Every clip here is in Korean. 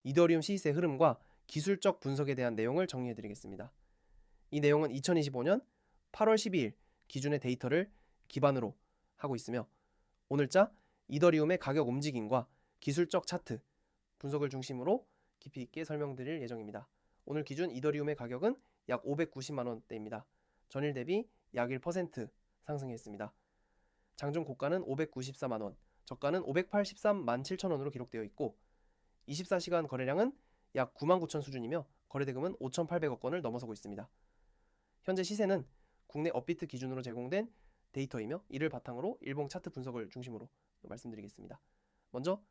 이더리움 시세 흐름과 기술적 분석에 대한 내용을 정리해드리겠습니다. 이 내용은 2025년 8월 12일 기준의 데이터를 기반으로 하고 있으며 오늘자 이더리움의 가격 움직임과 기술적 차트 분석을 중심으로 깊이 있게 설명드릴 예정입니다. 오늘 기준 이더리움의 가격은 약 590만원대입니다. 전일 대비 약 1% 상승했습니다. 장중 고가는 594만원, 저가는 583만 7천원으로 기록되어 있고 24시간 거래량은 약 9만 9천 수준이며 거래대금은 5,800억 건을 넘어서고 있습니다. 현재 시세는 국내 업비트 기준으로 제공된 데이터이며 이를 바탕으로 일봉 차트 분석을 중심으로 말씀드리겠습니다. 먼저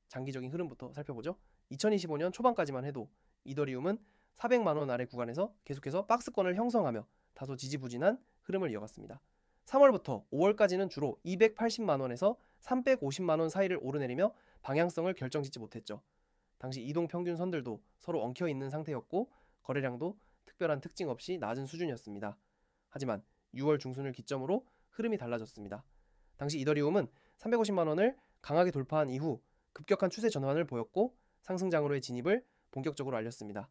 장기적인 흐름부터 살펴보죠. 2025년 초반까지만 해도 이더리움은 400만원 아래 구간에서 계속해서 박스권을 형성하며 다소 지지부진한 흐름을 이어갔습니다. 3월부터 5월까지는 주로 280만원에서 350만원 사이를 오르내리며 방향성을 결정짓지 못했죠. 당시 이동평균선들도 서로 엉켜있는 상태였고 거래량도 특별한 특징 없이 낮은 수준이었습니다. 하지만 6월 중순을 기점으로 흐름이 달라졌습니다. 당시 이더리움은 350만원을 강하게 돌파한 이후 급격한 추세 전환을 보였고 상승장으로의 진입을 본격적으로 알렸습니다.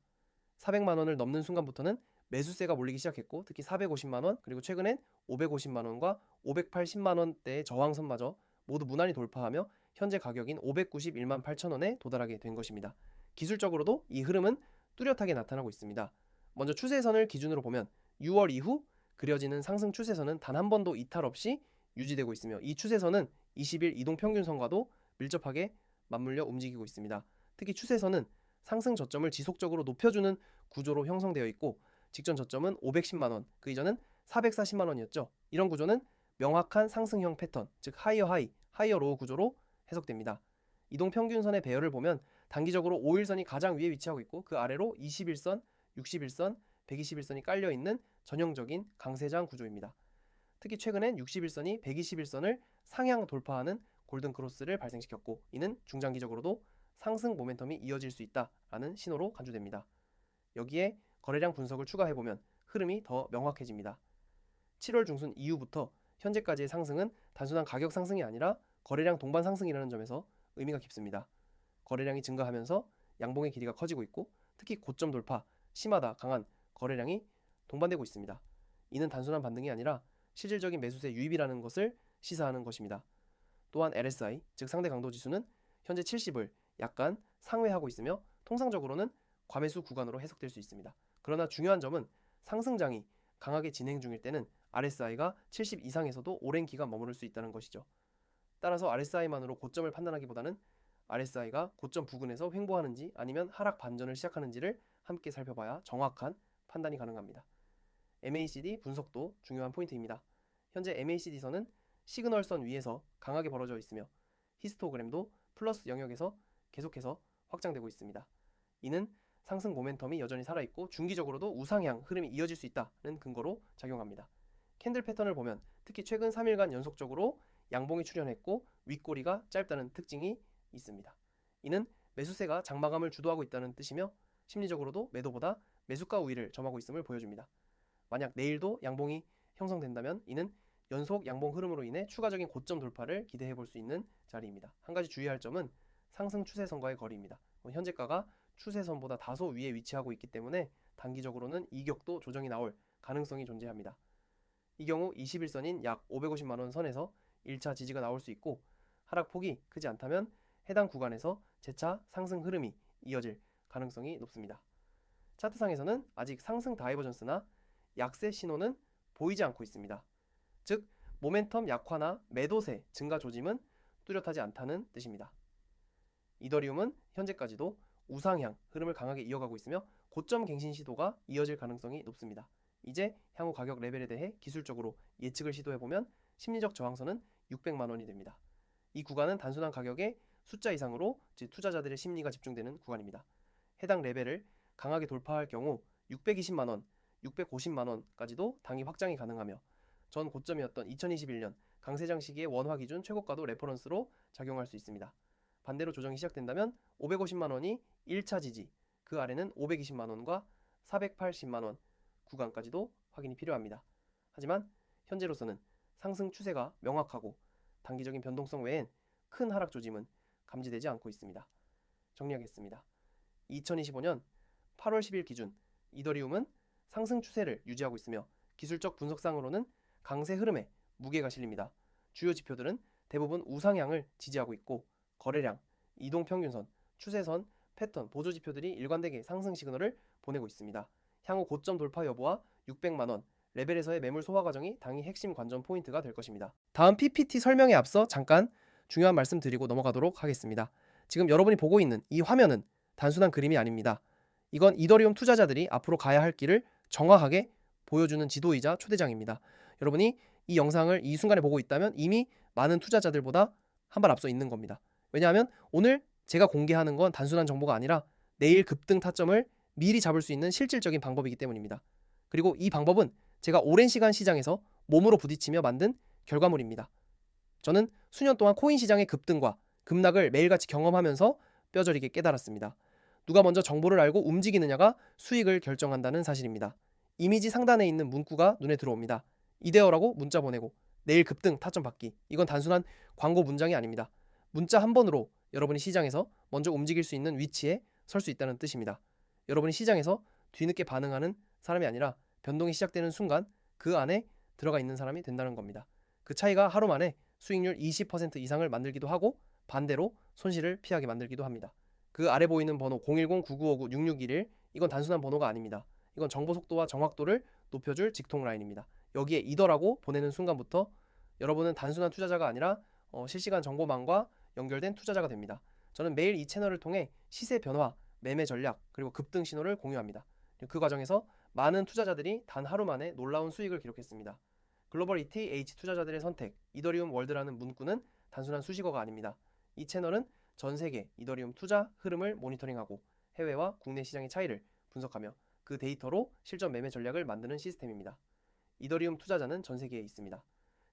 400만원을 넘는 순간부터는 매수세가 몰리기 시작했고 특히 450만원 그리고 최근엔 550만원과 580만원대의 저항선마저 모두 무난히 돌파하며 현재 가격인 591만 8천원에 도달하게 된 것입니다. 기술적으로도 이 흐름은 뚜렷하게 나타나고 있습니다. 먼저 추세선을 기준으로 보면 6월 이후 그려지는 상승 추세선은 단 한 번도 이탈 없이 유지되고 있으며 이 추세선은 20일 이동평균선과도 밀접하게 맞물려 움직이고 있습니다. 특히 추세선은 상승 저점을 지속적으로 높여주는 구조로 형성되어 있고 직전 저점은 510만원, 그 이전은 440만원이었죠. 이런 구조는 명확한 상승형 패턴, 즉 하이어 하이, 하이어 로우 구조로 해석됩니다. 이동평균선의 배열을 보면 단기적으로 5일선이 가장 위에 위치하고 있고 그 아래로 21선, 61선, 121선이 깔려있는 전형적인 강세장 구조입니다. 특히 최근엔 61선이 121선을 상향 돌파하는 골든크로스를 발생시켰고 이는 중장기적으로도 상승 모멘텀이 이어질 수 있다라는 신호로 간주됩니다. 여기에 거래량 분석을 추가해보면 흐름이 더 명확해집니다. 7월 중순 이후부터 현재까지의 상승은 단순한 가격 상승이 아니라 거래량 동반 상승이라는 점에서 의미가 깊습니다. 거래량이 증가하면서 양봉의 길이가 커지고 있고 특히 고점 돌파, 심하다, 강한 거래량이 동반되고 있습니다. 이는 단순한 반등이 아니라 실질적인 매수세 유입이라는 것을 시사하는 것입니다. 또한 LSI, 즉 상대 강도 지수는 현재 70을 약간 상회하고 있으며 통상적으로는 과매수 구간으로 해석될 수 있습니다. 그러나 중요한 점은 상승장이 강하게 진행 중일 때는 RSI가 70 이상에서도 오랜 기간 머무를 수 있다는 것이죠. 따라서 RSI만으로 고점을 판단하기보다는 RSI가 고점 부근에서 횡보하는지 아니면 하락 반전을 시작하는지를 함께 살펴봐야 정확한 판단이 가능합니다. MACD 분석도 중요한 포인트입니다. 현재 MACD선은 시그널선 위에서 강하게 벌어져 있으며 히스토그램도 플러스 영역에서 계속해서 확장되고 있습니다. 이는 상승 모멘텀이 여전히 살아있고 중기적으로도 우상향 흐름이 이어질 수 있다는 근거로 작용합니다. 캔들 패턴을 보면 특히 최근 3일간 연속적으로 양봉이 출현했고 윗꼬리가 짧다는 특징이 있습니다. 이는 매수세가 장마감을 주도하고 있다는 뜻이며 심리적으로도 매도보다 매수가 우위를 점하고 있음을 보여줍니다. 만약 내일도 양봉이 형성된다면 이는 연속 양봉 흐름으로 인해 추가적인 고점 돌파를 기대해 볼 수 있는 자리입니다. 한 가지 주의할 점은 상승 추세선과의 거리입니다. 현재가가 추세선보다 다소 위에 위치하고 있기 때문에 단기적으로는 이격도 조정이 나올 가능성이 존재합니다. 이 경우 21선인 약 550만원 선에서 1차 지지가 나올 수 있고 하락폭이 크지 않다면 해당 구간에서 재차 상승 흐름이 이어질 가능성이 높습니다. 차트상에서는 아직 상승 다이버전스나 약세 신호는 보이지 않고 있습니다. 즉 모멘텀 약화나 매도세 증가 조짐은 뚜렷하지 않다는 뜻입니다. 이더리움은 현재까지도 우상향 흐름을 강하게 이어가고 있으며 고점 갱신 시도가 이어질 가능성이 높습니다. 이제 향후 가격 레벨에 대해 기술적으로 예측을 시도해보면 심리적 저항선은 600만원이 됩니다. 이 구간은 단순한 가격의 숫자 이상으로 즉 투자자들의 심리가 집중되는 구간입니다. 해당 레벨을 강하게 돌파할 경우 620만원, 650만원까지도 당이 확장이 가능하며 전 고점이었던 2021년 강세장 시기의 원화 기준 최고가도 레퍼런스로 작용할 수 있습니다. 반대로 조정이 시작된다면 550만원이 1차 지지, 그 아래는 520만원과 480만원 구간까지도 확인이 필요합니다. 하지만 현재로서는 상승 추세가 명확하고 단기적인 변동성 외엔 큰 하락 조짐은 감지되지 않고 있습니다. 정리하겠습니다. 2025년 8월 10일 기준 이더리움은 상승 추세를 유지하고 있으며 기술적 분석상으로는 강세 흐름에 무게가 실립니다. 주요 지표들은 대부분 우상향을 지지하고 있고 거래량, 이동평균선, 추세선, 패턴, 보조 지표들이 일관되게 상승 시그널을 보내고 있습니다. 향후 고점 돌파 여부와 600만 원 레벨에서의 매물 소화 과정이 당이 핵심 관전 포인트가 될 것입니다. 다음 PPT 설명에 앞서 잠깐 중요한 말씀 드리고 넘어가도록 하겠습니다. 지금 여러분이 보고 있는 이 화면은 단순한 그림이 아닙니다. 이건 이더리움 투자자들이 앞으로 가야 할 길을 정확하게 보여주는 지도이자 초대장입니다. 여러분이 이 영상을 이 순간에 보고 있다면 이미 많은 투자자들보다 한 발 앞서 있는 겁니다. 왜냐하면 오늘 제가 공개하는 건 단순한 정보가 아니라 내일 급등 타점을 미리 잡을 수 있는 실질적인 방법이기 때문입니다. 그리고 이 방법은 제가 오랜 시간 시장에서 몸으로 부딪히며 만든 결과물입니다. 저는 수년 동안 코인 시장의 급등과 급락을 매일같이 경험하면서 뼈저리게 깨달았습니다. 누가 먼저 정보를 알고 움직이느냐가 수익을 결정한다는 사실입니다. 이미지 상단에 있는 문구가 눈에 들어옵니다. 이데어라고 문자 보내고 내일 급등 타점 받기. 이건 단순한 광고 문장이 아닙니다. 문자 한 번으로 여러분이 시장에서 먼저 움직일 수 있는 위치에 설 수 있다는 뜻입니다. 여러분이 시장에서 뒤늦게 반응하는 사람이 아니라 변동이 시작되는 순간 그 안에 들어가 있는 사람이 된다는 겁니다. 그 차이가 하루 만에 수익률 20% 이상을 만들기도 하고 반대로 손실을 피하게 만들기도 합니다. 그 아래 보이는 번호 010-9959-6611 이건 단순한 번호가 아닙니다. 이건 정보 속도와 정확도를 높여줄 직통 라인입니다. 여기에 이더라고 보내는 순간부터 여러분은 단순한 투자자가 아니라 실시간 정보망과 연결된 투자자가 됩니다. 저는 매일 이 채널을 통해 시세 변화, 매매 전략, 그리고 급등 신호를 공유합니다. 그 과정에서 많은 투자자들이 단 하루 만에 놀라운 수익을 기록했습니다. 글로벌 ETH 투자자들의 선택, 이더리움 월드라는 문구는 단순한 수식어가 아닙니다. 이 채널은 전 세계 이더리움 투자 흐름을 모니터링하고 해외와 국내 시장의 차이를 분석하며 그 데이터로 실전 매매 전략을 만드는 시스템입니다. 이더리움 투자자는 전 세계에 있습니다.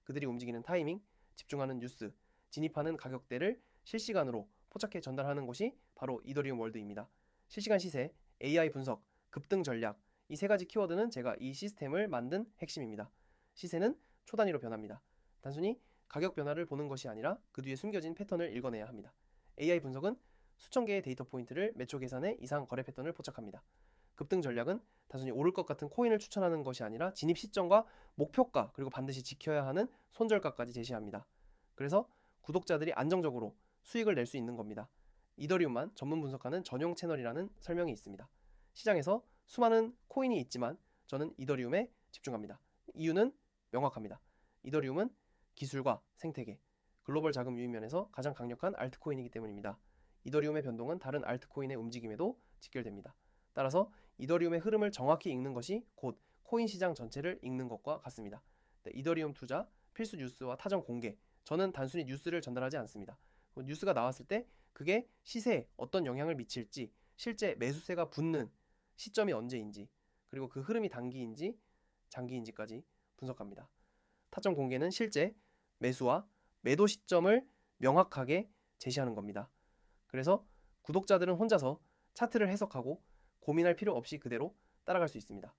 그들이 움직이는 타이밍, 집중하는 뉴스, 진입하는 가격대를 실시간으로 포착해 전달하는 곳이 바로 이더리움 월드입니다. 실시간 시세, AI 분석, 급등 전략, 이 세 가지 키워드는 제가 이 시스템을 만든 핵심입니다. 시세는 초단위로 변합니다. 단순히 가격 변화를 보는 것이 아니라 그 뒤에 숨겨진 패턴을 읽어내야 합니다. AI 분석은 수천 개의 데이터 포인트를 매초 계산해 이상 거래 패턴을 포착합니다. 급등 전략은 단순히 오를 것 같은 코인을 추천하는 것이 아니라 진입 시점과 목표가 그리고 반드시 지켜야 하는 손절가까지 제시합니다. 그래서 구독자들이 안정적으로 수익을 낼 수 있는 겁니다. 이더리움만 전문 분석하는 전용 채널이라는 설명이 있습니다. 시장에서 수많은 코인이 있지만 저는 이더리움에 집중합니다. 이유는 명확합니다. 이더리움은 기술과 생태계, 글로벌 자금 유입 면에서 가장 강력한 알트코인이기 때문입니다. 이더리움의 변동은 다른 알트코인의 움직임에도 직결됩니다. 따라서 이더리움의 흐름을 정확히 읽는 것이 곧 코인 시장 전체를 읽는 것과 같습니다. 이더리움 투자, 필수 뉴스와 타점 공개. 저는 단순히 뉴스를 전달하지 않습니다. 뉴스가 나왔을 때 그게 시세에 어떤 영향을 미칠지, 실제 매수세가 붙는 시점이 언제인지, 그리고 그 흐름이 단기인지 장기인지까지 분석합니다. 타점 공개는 실제 매수와 매도 시점을 명확하게 제시하는 겁니다. 그래서 구독자들은 혼자서 차트를 해석하고 고민할 필요 없이 그대로 따라갈 수 있습니다.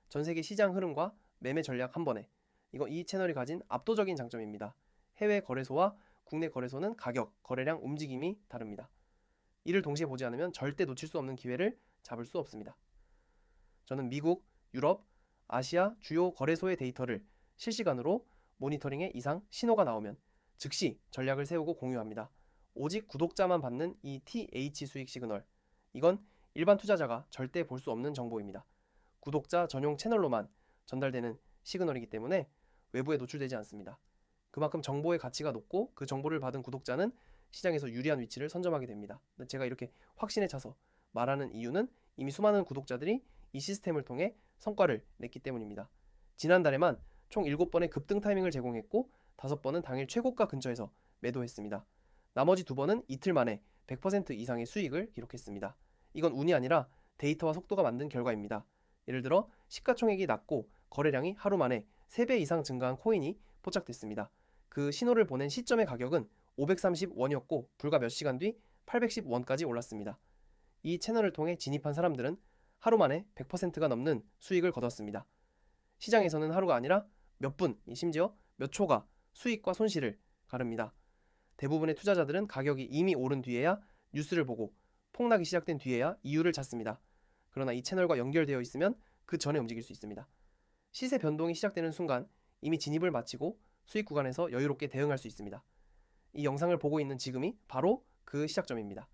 전 세계 시장 흐름과 매매 전략 한 번에 이 채널이 가진 압도적인 장점입니다. 해외 거래소와 국내 거래소는 가격, 거래량, 움직임이 다릅니다. 이를 동시에 보지 않으면 절대 놓칠 수 없는 기회를 잡을 수 없습니다. 저는 미국, 유럽, 아시아 주요 거래소의 데이터를 실시간으로 모니터링해 이상 신호가 나오면 즉시 전략을 세우고 공유합니다. 오직 구독자만 받는 이 TH 수익 시그널, 이건 일반 투자자가 절대 볼 수 없는 정보입니다. 구독자 전용 채널로만 전달되는 시그널이기 때문에 외부에 노출되지 않습니다. 그만큼 정보의 가치가 높고 그 정보를 받은 구독자는 시장에서 유리한 위치를 선점하게 됩니다. 제가 이렇게 확신에 차서 말하는 이유는 이미 수많은 구독자들이 이 시스템을 통해 성과를 냈기 때문입니다. 지난달에만 총 7번의 급등 타이밍을 제공했고 5번은 당일 최고가 근처에서 매도했습니다. 나머지 2번은 이틀 만에 100% 이상의 수익을 기록했습니다. 이건 운이 아니라 데이터와 속도가 만든 결과입니다. 예를 들어 시가총액이 낮고 거래량이 하루 만에 3배 이상 증가한 코인이 포착됐습니다. 그 신호를 보낸 시점의 가격은 530원이었고 불과 몇 시간 뒤 810원까지 올랐습니다. 이 채널을 통해 진입한 사람들은 하루 만에 100%가 넘는 수익을 거뒀습니다. 시장에서는 하루가 아니라 몇 분, 심지어 몇 초가 수익과 손실을 가릅니다. 대부분의 투자자들은 가격이 이미 오른 뒤에야 뉴스를 보고 폭락이 시작된 뒤에야 이유를 찾습니다. 그러나 이 채널과 연결되어 있으면 그 전에 움직일 수 있습니다. 시세 변동이 시작되는 순간 이미 진입을 마치고 수익 구간에서 여유롭게 대응할 수 있습니다. 이 영상을 보고 있는 지금이 바로 그 시작점입니다.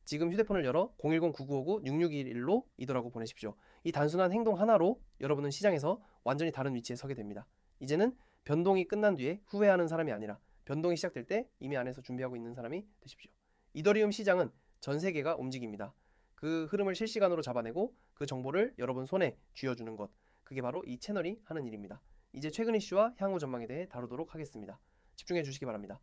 지금 휴대폰을 열어 010-9959-6621로 이더라고 보내십시오. 이 단순한 행동 하나로 여러분은 시장에서 완전히 다른 위치에 서게 됩니다. 이제는 변동이 끝난 뒤에 후회하는 사람이 아니라 변동이 시작될 때 이미 안에서 준비하고 있는 사람이 되십시오. 이더리움 시장은 전 세계가 움직입니다. 그 흐름을 실시간으로 잡아내고 그 정보를 여러분 손에 쥐어주는 것, 그게 바로 이 채널이 하는 일입니다. 이제 최근 이슈와 향후 전망에 대해 다루도록 하겠습니다. 집중해 주시기 바랍니다.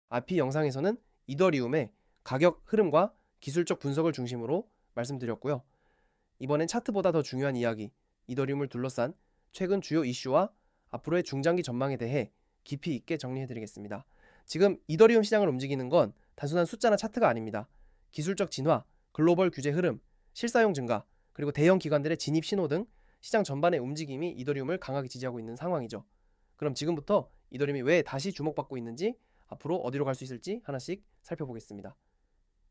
앞이 영상에서는 이더리움의 가격 흐름과 기술적 분석을 중심으로 말씀드렸고요. 이번엔 차트보다 더 중요한 이야기, 이더리움을 둘러싼 최근 주요 이슈와 앞으로의 중장기 전망에 대해 깊이 있게 정리해드리겠습니다. 지금 이더리움 시장을 움직이는 건 단순한 숫자나 차트가 아닙니다. 기술적 진화, 글로벌 규제 흐름, 실사용 증가, 그리고 대형 기관들의 진입 신호 등 시장 전반의 움직임이 이더리움을 강하게 지지하고 있는 상황이죠. 그럼 지금부터 이더리움이 왜 다시 주목받고 있는지, 앞으로 어디로 갈 수 있을지 하나씩 살펴보겠습니다.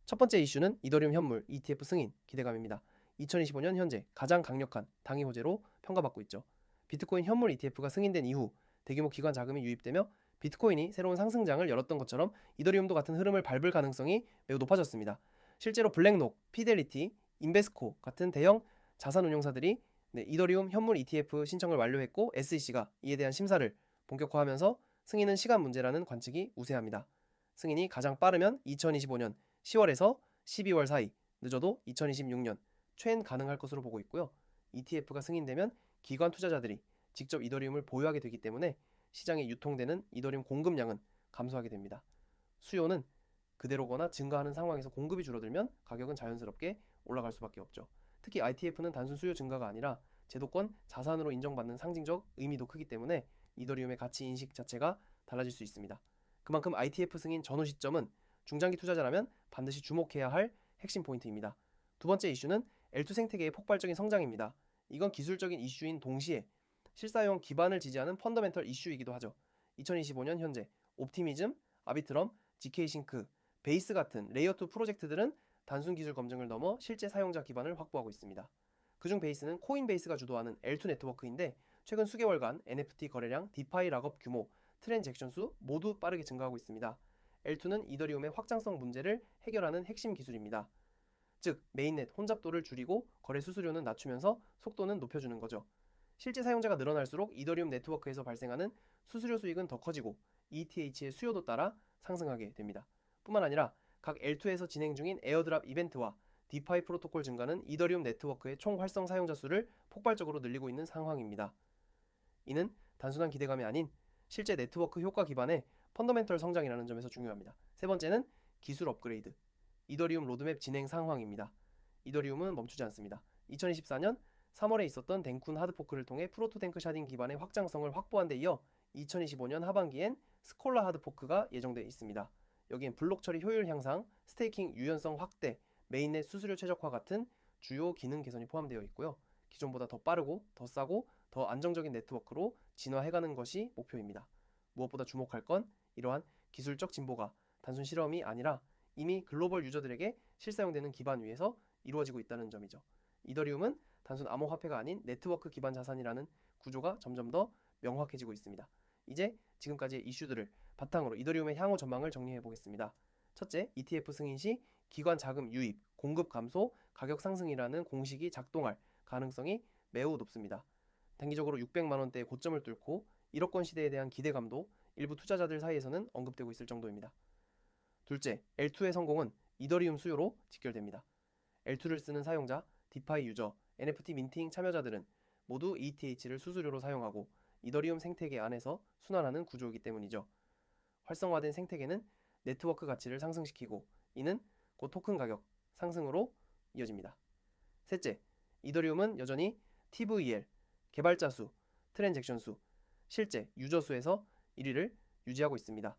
첫 번째 이슈는 이더리움 현물 ETF 승인 기대감입니다. 2025년 현재 가장 강력한 당위 호재로 평가받고 있죠. 비트코인 현물 ETF가 승인된 이후 대규모 기관 자금이 유입되며 비트코인이 새로운 상승장을 열었던 것처럼 이더리움도 같은 흐름을 밟을 가능성이 매우 높아졌습니다. 실제로 블랙록, 피델리티, 인베스코 같은 대형 자산운용사들이 이더리움 현물 ETF 신청을 완료했고 SEC가 이에 대한 심사를 본격화하면서 승인은 시간 문제라는 관측이 우세합니다. 승인이 가장 빠르면 2025년 10월에서 12월 사이, 늦어도 2026년 초엔 가능할 것으로 보고 있고요. ETF가 승인되면 기관 투자자들이 직접 이더리움을 보유하게 되기 때문에 시장에 유통되는 이더리움 공급량은 감소하게 됩니다. 수요는 그대로거나 증가하는 상황에서 공급이 줄어들면 가격은 자연스럽게 올라갈 수밖에 없죠. 특히 ITF는 단순 수요 증가가 아니라 제도권 자산으로 인정받는 상징적 의미도 크기 때문에 이더리움의 가치 인식 자체가 달라질 수 있습니다. 그만큼 ITF 승인 전후 시점은 중장기 투자자라면 반드시 주목해야 할 핵심 포인트입니다. 두 번째 이슈는 L2 생태계의 폭발적인 성장입니다. 이건 기술적인 이슈인 동시에 실사용 기반을 지지하는 펀더멘털 이슈이기도 하죠. 2025년 현재 옵티미즘, 아비트럼, GK싱크, 베이스 같은 레이어2 프로젝트들은 단순 기술 검증을 넘어 실제 사용자 기반을 확보하고 있습니다. 그중 베이스는 코인베이스가 주도하는 L2 네트워크인데 최근 수개월간 NFT 거래량, 디파이 락업 규모, 트랜잭션 수 모두 빠르게 증가하고 있습니다. L2는 이더리움의 확장성 문제를 해결하는 핵심 기술입니다. 즉 메인넷 혼잡도를 줄이고 거래 수수료는 낮추면서 속도는 높여주는 거죠. 실제 사용자가 늘어날수록 이더리움 네트워크에서 발생하는 수수료 수익은 더 커지고 ETH의 수요도 따라 상승하게 됩니다. 뿐만 아니라 각 L2에서 진행 중인 에어드랍 이벤트와 디파이 프로토콜 증가는 이더리움 네트워크의 총 활성 사용자 수를 폭발적으로 늘리고 있는 상황입니다. 이는 단순한 기대감이 아닌 실제 네트워크 효과 기반의 펀더멘털 성장이라는 점에서 중요합니다. 세 번째는 기술 업그레이드, 이더리움 로드맵 진행 상황입니다. 이더리움은 멈추지 않습니다. 2024년 3월에 있었던 덴쿤 하드포크를 통해 프로토 탱크 샤딩 기반의 확장성을 확보한 데 이어 2025년 하반기엔 스콜라 하드포크가 예정되어 있습니다. 여기엔 블록 처리 효율 향상, 스테이킹 유연성 확대, 메인넷 수수료 최적화 같은 주요 기능 개선이 포함되어 있고요. 기존보다 더 빠르고 더 싸고 더 안정적인 네트워크로 진화해가는 것이 목표입니다. 무엇보다 주목할 건 이러한 기술적 진보가 단순 실험이 아니라 이미 글로벌 유저들에게 실사용되는 기반 위에서 이루어지고 있다는 점이죠. 이더리움은 단순 암호화폐가 아닌 네트워크 기반 자산이라는 구조가 점점 더 명확해지고 있습니다. 이제 지금까지의 이슈들을 바탕으로 이더리움의 향후 전망을 정리해 보겠습니다. 첫째, ETF 승인 시 기관 자금 유입, 공급 감소, 가격 상승이라는 공식이 작동할 가능성이 매우 높습니다. 단기적으로 600만 원대의 고점을 뚫고 1억 건 시대에 대한 기대감도 일부 투자자들 사이에서는 언급되고 있을 정도입니다. 둘째, L2의 성공은 이더리움 수요로 직결됩니다. L2를 쓰는 사용자, 디파이 유저, NFT 민팅 참여자들은 모두 ETH를 수수료로 사용하고 이더리움 생태계 안에서 순환하는 구조이기 때문이죠. 활성화된 생태계는 네트워크 가치를 상승시키고 이는 곧 토큰 가격 상승으로 이어집니다. 셋째, 이더리움은 여전히 TVL, 개발자 수, 트랜잭션 수, 실제 유저 수에서 1위를 유지하고 있습니다.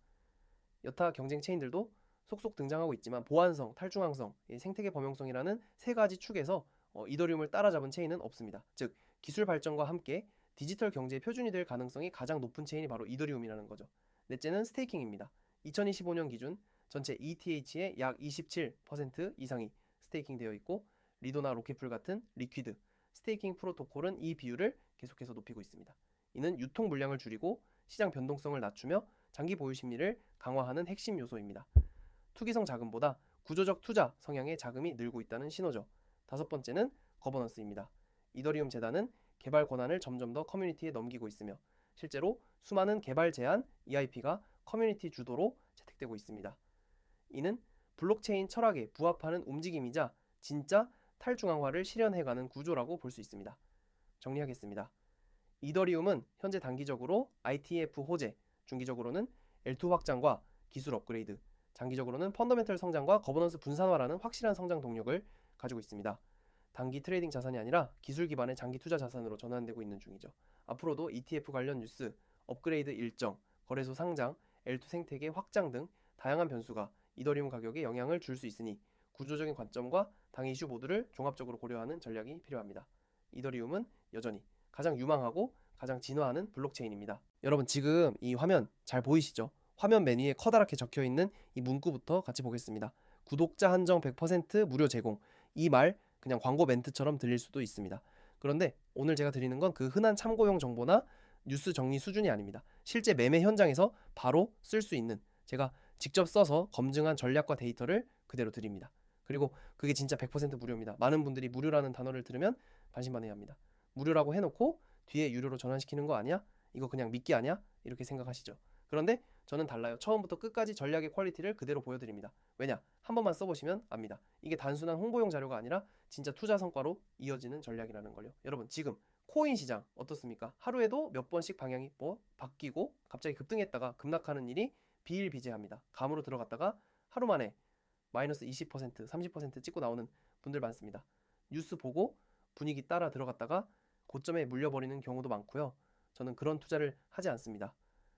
여타 경쟁 체인들도 속속 등장하고 있지만 보안성, 탈중앙성, 생태계 범용성이라는 세 가지 축에서 이더리움을 따라잡은 체인은 없습니다. 즉 기술 발전과 함께 디지털 경제의 표준이 될 가능성이 가장 높은 체인이 바로 이더리움이라는 거죠. 넷째는 스테이킹입니다. 2025년 기준 전체 ETH의 약 27% 이상이 스테이킹 되어 있고 리도나 로켓풀 같은 리퀴드 스테이킹 프로토콜은 이 비율을 계속해서 높이고 있습니다. 이는 유통 물량을 줄이고 시장 변동성을 낮추며 장기 보유 심리를 강화하는 핵심 요소입니다. 투기성 자금보다 구조적 투자 성향의 자금이 늘고 있다는 신호죠. 다섯 번째는 거버넌스입니다. 이더리움 재단은 개발 권한을 점점 더 커뮤니티에 넘기고 있으며 실제로 수많은 개발 제안 EIP가 커뮤니티 주도로 채택되고 있습니다. 이는 블록체인 철학에 부합하는 움직임이자 진짜 탈중앙화를 실현해가는 구조라고 볼 수 있습니다. 정리하겠습니다. 이더리움은 현재 단기적으로 ITF 호재, 중기적으로는 L2 확장과 기술 업그레이드, 장기적으로는 펀더멘털 성장과 거버넌스 분산화라는 확실한 성장 동력을 가지고 있습니다. 단기 트레이딩 자산이 아니라 기술 기반의 장기 투자 자산으로 전환되고 있는 중이죠. 앞으로도 ETF 관련 뉴스, 업그레이드 일정, 거래소 상장, L2 생태계 확장 등 다양한 변수가 이더리움 가격에 영향을 줄 수 있으니 구조적인 관점과 당위 이슈 모두를 종합적으로 고려하는 전략이 필요합니다. 이더리움은 여전히 가장 유망하고 가장 진화하는 블록체인입니다. 여러분 지금 이 화면 잘 보이시죠? 화면 메뉴에 커다랗게 적혀있는 이 문구부터 같이 보겠습니다. 구독자 한정 100% 무료 제공. 이 말 그냥 광고 멘트처럼 들릴 수도 있습니다. 그런데 오늘 제가 드리는 건 그 흔한 참고용 정보나 뉴스 정리 수준이 아닙니다. 실제 매매 현장에서 바로 쓸 수 있는 제가 직접 써서 검증한 전략과 데이터를 그대로 드립니다. 그리고 그게 진짜 100% 무료입니다. 많은 분들이 무료라는 단어를 들으면 반신반의합니다. 합니다. 무료라고 해놓고 뒤에 유료로 전환시키는 거 아니야? 이거 그냥 미끼 아니야? 이렇게 생각하시죠. 그런데 저는 달라요. 처음부터 끝까지 전략의 퀄리티를 그대로 보여드립니다. 왜냐? 한 번만 써보시면 압니다. 이게 단순한 홍보용 자료가 아니라 진짜 투자 성과로 이어지는 전략이라는 걸요. 여러분 지금 코인 시장 어떻습니까? 하루에도 몇 번씩 방향이 바뀌고 갑자기 급등했다가 급락하는 일이 비일비재합니다. 감으로 들어갔다가 하루 만에 마이너스 20%, 30% 찍고 나오는 분들 많습니다. 뉴스 보고 분위기 따라 들어갔다가 고점에 물려버리는 경우도 많고요. 저는 그런 투자를 하지 않습니다.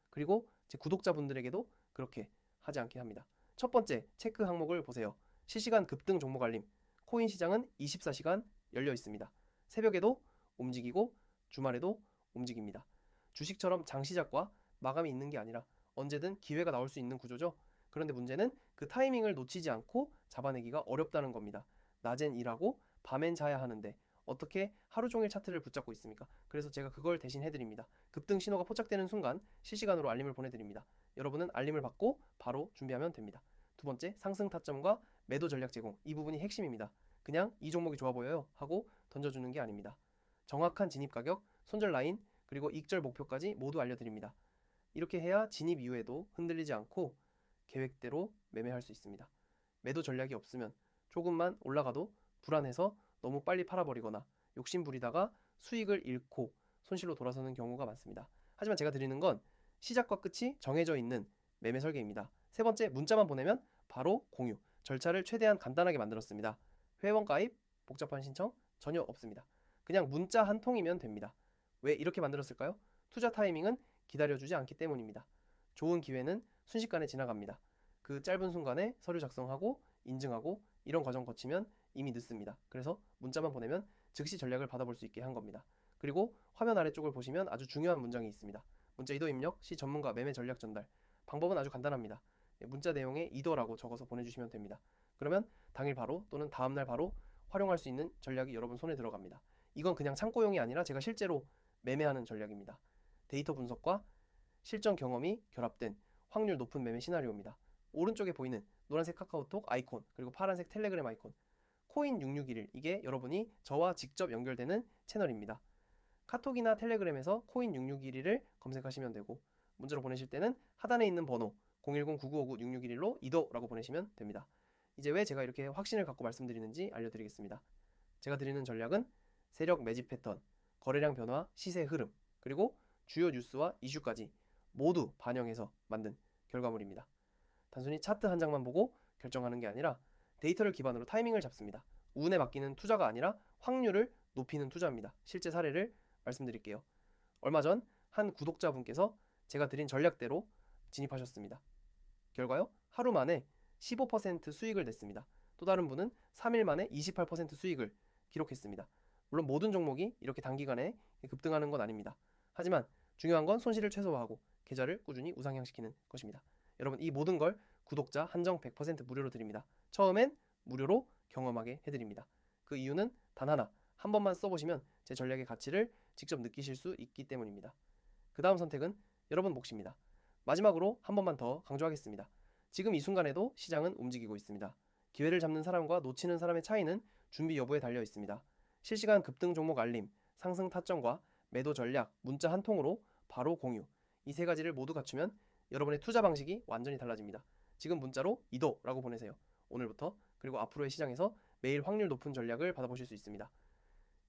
그리고 제 구독자분들에게도 그렇게 하지 않게 합니다. 첫 번째 체크 항목을 보세요. 실시간 급등 종목 알림. 코인 시장은 24시간 열려 있습니다. 새벽에도 움직이고 주말에도 움직입니다. 주식처럼 장시작과 마감이 있는 게 아니라 언제든 기회가 나올 수 있는 구조죠. 그런데 문제는 그 타이밍을 놓치지 않고 잡아내기가 어렵다는 겁니다. 낮엔 일하고 밤엔 자야 하는데 어떻게 하루 종일 차트를 붙잡고 있습니까? 그래서 제가 그걸 대신 해드립니다. 급등 신호가 포착되는 순간 실시간으로 알림을 보내드립니다. 여러분은 알림을 받고 바로 준비하면 됩니다. 두 번째, 상승 타점과 매도 전략 제공. 이 부분이 핵심입니다. 그냥 이 종목이 좋아 보여요 하고 던져주는 게 아닙니다. 정확한 진입 가격, 손절 라인, 그리고 익절 목표까지 모두 알려드립니다. 이렇게 해야 진입 이후에도 흔들리지 않고 계획대로 매매할 수 있습니다. 매도 전략이 없으면 조금만 올라가도 불안해서 너무 빨리 팔아버리거나 욕심부리다가 수익을 잃고 손실로 돌아서는 경우가 많습니다. 하지만 제가 드리는 건 시작과 끝이 정해져 있는 매매 설계입니다. 세 번째, 문자만 보내면 바로 공유. 절차를 최대한 간단하게 만들었습니다. 회원 가입, 복잡한 신청 전혀 없습니다. 그냥 문자 한 통이면 됩니다. 왜 이렇게 만들었을까요? 투자 타이밍은 기다려주지 않기 때문입니다. 좋은 기회는 순식간에 지나갑니다. 그 짧은 순간에 서류 작성하고 인증하고 이런 과정 거치면 이미 늦습니다. 그래서 문자만 보내면 즉시 전략을 받아볼 수 있게 한 겁니다. 그리고 화면 아래쪽을 보시면 아주 중요한 문장이 있습니다. 문자 이도 입력 시 전문가 매매 전략 전달. 방법은 아주 간단합니다. 문자 내용에 이도라고 적어서 보내주시면 됩니다. 그러면 당일 바로 또는 다음날 바로 활용할 수 있는 전략이 여러분 손에 들어갑니다. 이건 그냥 참고용이 아니라 제가 실제로 매매하는 전략입니다. 데이터 분석과 실전 경험이 결합된 확률 높은 매매 시나리오입니다. 오른쪽에 보이는 노란색 카카오톡 아이콘 그리고 파란색 텔레그램 아이콘 코인 6611 이게 여러분이 저와 직접 연결되는 채널입니다. 카톡이나 텔레그램에서 코인 6611을 검색하시면 되고 문자로 보내실 때는 하단에 있는 번호 010-9959-6611로 이도라고 보내시면 됩니다. 이제 왜 제가 이렇게 확신을 갖고 말씀드리는지 알려드리겠습니다. 제가 드리는 전략은 세력 매집 패턴, 거래량 변화, 시세 흐름, 그리고 주요 뉴스와 이슈까지 모두 반영해서 만든 결과물입니다. 단순히 차트 한 장만 보고 결정하는 게 아니라 데이터를 기반으로 타이밍을 잡습니다. 운에 맡기는 투자가 아니라 확률을 높이는 투자입니다. 실제 사례를 말씀드릴게요. 얼마 전 한 구독자분께서 제가 드린 전략대로 진입하셨습니다. 결과요? 하루 만에 15% 수익을 냈습니다. 또 다른 분은 3일 만에 28% 수익을 기록했습니다. 물론 모든 종목이 이렇게 단기간에 급등하는 건 아닙니다. 하지만 중요한 건 손실을 최소화하고 계좌를 꾸준히 우상향시키는 것입니다. 여러분 이 모든 걸 구독자 한정 100% 무료로 드립니다. 처음엔 무료로 경험하게 해드립니다. 그 이유는 단 하나, 한 번만 써보시면 제 전략의 가치를 직접 느끼실 수 있기 때문입니다. 그 다음 선택은 여러분 몫입니다. 마지막으로 한 번만 더 강조하겠습니다. 지금 이 순간에도 시장은 움직이고 있습니다. 기회를 잡는 사람과 놓치는 사람의 차이는 준비 여부에 달려 있습니다. 실시간 급등 종목 알림, 상승 타점과 매도 전략, 문자 한 통으로 바로 공유, 이 세 가지를 모두 갖추면 여러분의 투자 방식이 완전히 달라집니다. 지금 문자로 이도라고 보내세요. 오늘부터 그리고 앞으로의 시장에서 매일 확률 높은 전략을 받아보실 수 있습니다.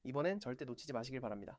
이번엔 절대 놓치지 마시길 바랍니다.